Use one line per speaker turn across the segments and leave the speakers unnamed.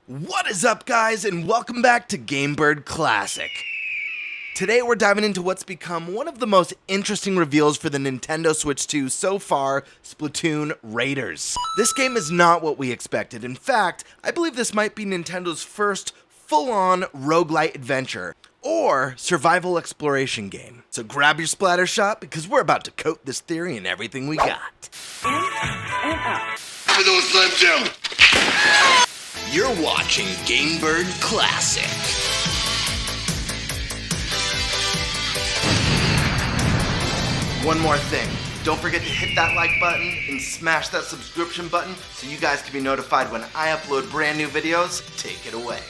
What is up, guys, and welcome back to GameBird Classic. Today we're diving into what's become one of the most interesting reveals for the Nintendo Switch 2 so far, Splatoon Raiders. This game is not what we expected. In fact, I believe this might be Nintendo's first full-on roguelite adventure, or survival exploration game. So grab your splatter shot, because we're about to coat this theory in everything we got.
In and out.
For those Slim Jim!
You're watching GameBird Classic. One more thing. Don't forget to hit that like button and smash that subscription button so you guys can be notified when I upload brand new videos. Take it away.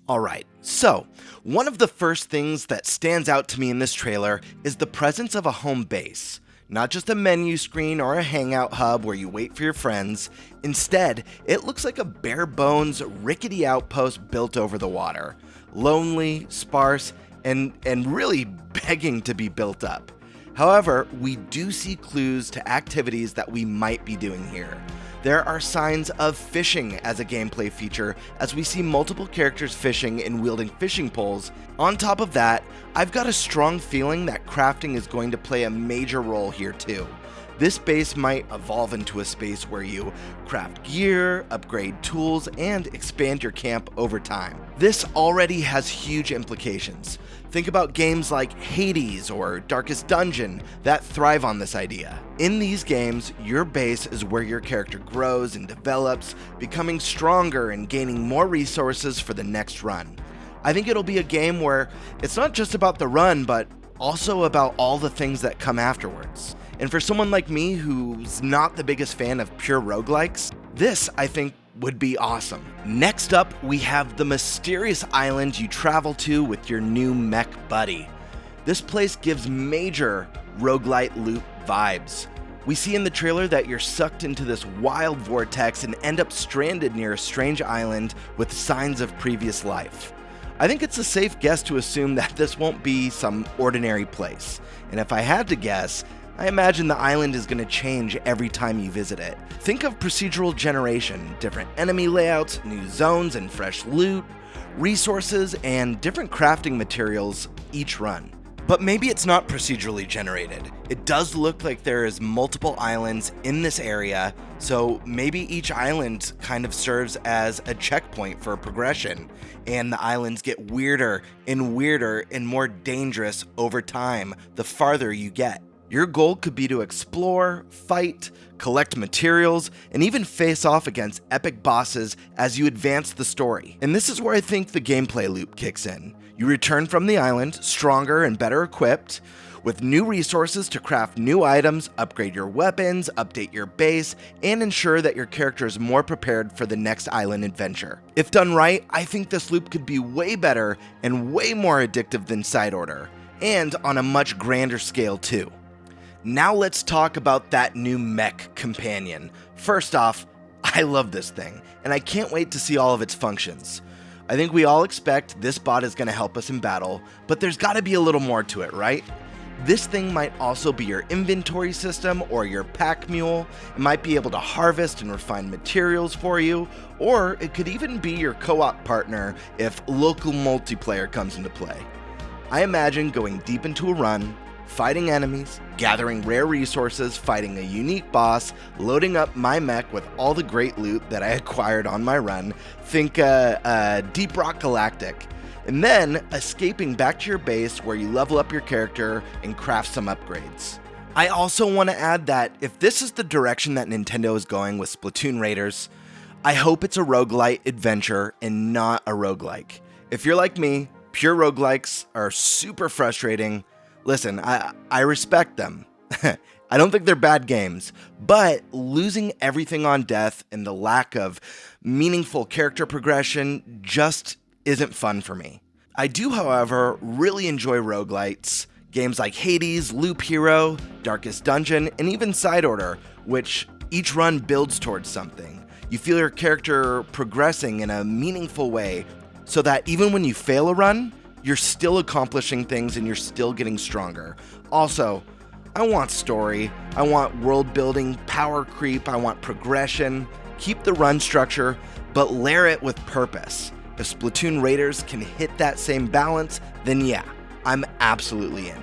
Alright, so one of the first things that stands out to me in this trailer is the presence of a home base. Not just a menu screen or a hangout hub where you wait for your friends. Instead, it looks like a bare bones, rickety outpost built over the water. Lonely, sparse, and really begging to be built up. However, we do see clues to activities that we might be doing here. There are signs of fishing as a gameplay feature, as we see multiple characters fishing and wielding fishing poles. On top of that, I've got a strong feeling that crafting is going to play a major role here too. This base might evolve into a space where you craft gear, upgrade tools, and expand your camp over time. This already has huge implications. Think about games like Hades or Darkest Dungeon that thrive on this idea. In these games, your base is where your character grows and develops, becoming stronger and gaining more resources for the next run. I think it'll be a game where it's not just about the run, but also about all the things that come afterwards. And for someone like me who's not the biggest fan of pure roguelikes, this, I think, would be awesome. Next up, we have the mysterious island you travel to with your new mech buddy. This place gives major roguelite loop vibes. We see in the trailer that you're sucked into this wild vortex and end up stranded near a strange island with signs of previous life. I think it's a safe guess to assume that this won't be some ordinary place. And if I had to guess, I imagine the island is going to change every time you visit it. Think of procedural generation, different enemy layouts, new zones and fresh loot, resources, and different crafting materials each run. But maybe it's not procedurally generated. It does look like there is multiple islands in this area, so maybe each island kind of serves as a checkpoint for progression, and the islands get weirder and more dangerous over time the farther you get. Your goal could be to explore, fight, collect materials, and even face off against epic bosses as you advance the story. And this is where I think the gameplay loop kicks in. You return from the island, stronger and better equipped, with new resources to craft new items, upgrade your weapons, update your base, and ensure that your character is more prepared for the next island adventure. If done right, I think this loop could be way better and way more addictive than Side Order, and on a much grander scale too. Now let's talk about that new Mech Companion. First off, I love this thing, and I can't wait to see all of its functions. I think we all expect this bot is going to help us in battle, but there's got to be a little more to it, right? This thing might also be your inventory system or your pack mule. It might be able to harvest and refine materials for you, or it could even be your co-op partner if local multiplayer comes into play. I imagine going deep into a run, fighting enemies, gathering rare resources, fighting a unique boss, loading up my mech with all the great loot that I acquired on my run, think Deep Rock Galactic, and then escaping back to your base where you level up your character and craft some upgrades. I also want to add that if this is the direction that Nintendo is going with Splatoon Raiders, I hope it's a roguelite adventure and not a roguelike. If you're like me, pure roguelikes are super frustrating. Listen, I respect them. I don't think they're bad games, but losing everything on death and the lack of meaningful character progression just isn't fun for me. I do, however, really enjoy roguelites, games like Hades, Loop Hero, Darkest Dungeon, and even Side Order, which each run builds towards something. You feel your character progressing in a meaningful way, so that even when you fail a run, you're still accomplishing things and you're still getting stronger. Also, I want story, I want world building, power creep, I want progression. Keep the run structure, but layer it with purpose. If Splatoon Raiders can hit that same balance, then yeah, I'm absolutely in.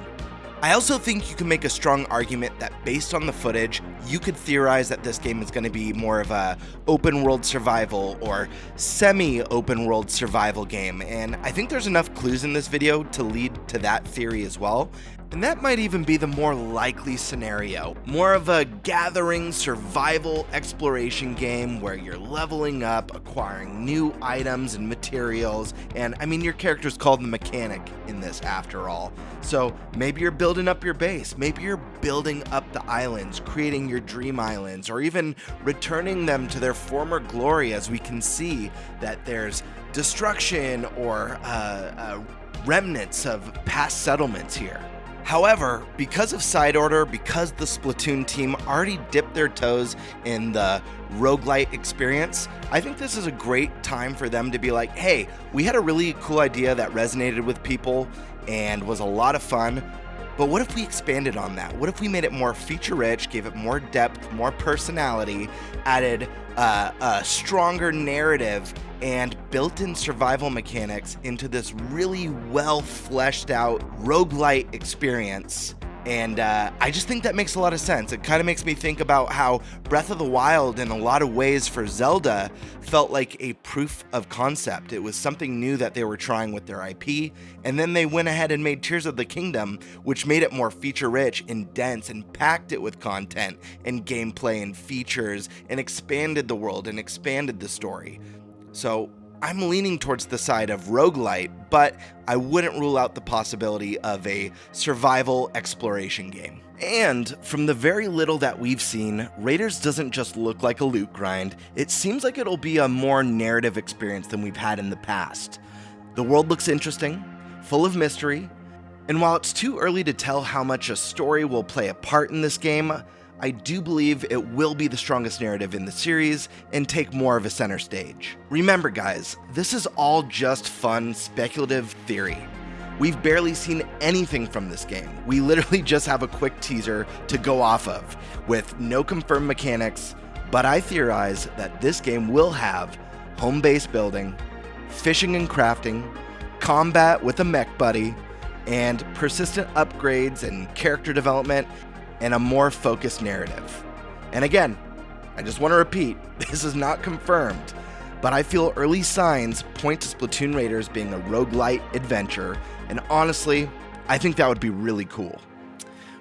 I also think you can make a strong argument that based on the footage, you could theorize that this game is going to be more of a open world survival or semi-open world survival game, and I think there's enough clues in this video to lead to that theory as well. And that might even be the more likely scenario. More of a gathering survival exploration game where you're leveling up, acquiring new items and materials, and I mean your character's called the mechanic in this after all. So maybe you're building up your base, maybe you're building up the islands, creating your dream islands, or even returning them to their former glory, as we can see that there's destruction or remnants of past settlements here. However, because of side order, because the Splatoon team already dipped their toes in the roguelite experience, I think this is a great time for them to be like, hey, we had a really cool idea that resonated with people and was a lot of fun, but what if we expanded on that? What if we made it more feature-rich, gave it more depth, more personality, added a stronger narrative, and built-in survival mechanics into this really well fleshed out roguelite experience? And I just think that makes a lot of sense. It kind of makes me think about how Breath of the Wild, in a lot of ways for Zelda, felt like a proof of concept. It was something new that they were trying with their IP, and then they went ahead and made Tears of the Kingdom, which made it more feature-rich and dense and packed it with content and gameplay and features and expanded the world and expanded the story. So I'm leaning towards the side of roguelite, but I wouldn't rule out the possibility of a survival exploration game. And from the very little that we've seen, Raiders doesn't just look like a loot grind, it seems like it'll be a more narrative experience than we've had in the past. The world looks interesting, full of mystery, and while it's too early to tell how much a story will play a part in this game, I do believe it will be the strongest narrative in the series and take more of a center stage. Remember guys, this is all just fun, speculative theory. We've barely seen anything from this game. We literally just have a quick teaser to go off of, with no confirmed mechanics, but I theorize that this game will have home base building, fishing and crafting, combat with a mech buddy, and persistent upgrades and character development, and a more focused narrative. And again, I just want to repeat, this is not confirmed, but I feel early signs point to Splatoon Raiders being a roguelite adventure, and honestly, I think that would be really cool.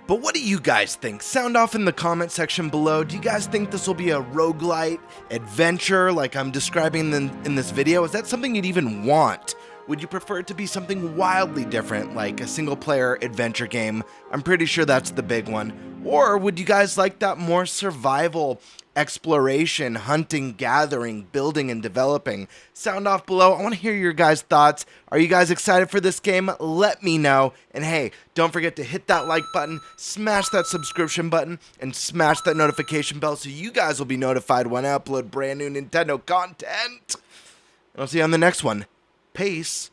But what do you guys think? Sound off in the comment section below. Do you guys think this will be a roguelite adventure like I'm describing in this video? Is that something you'd even want? Would you prefer it to be something wildly different, like a single-player adventure game? I'm pretty sure that's the big one. Or would you guys like that more survival, exploration, hunting, gathering, building, and developing? Sound off below. I want to hear your guys' thoughts. Are you guys excited for this game? Let me know. And hey, don't forget to hit that like button, smash that subscription button, and smash that notification bell so you guys will be notified when I upload brand new Nintendo content. And I'll see you on the next one. Peace.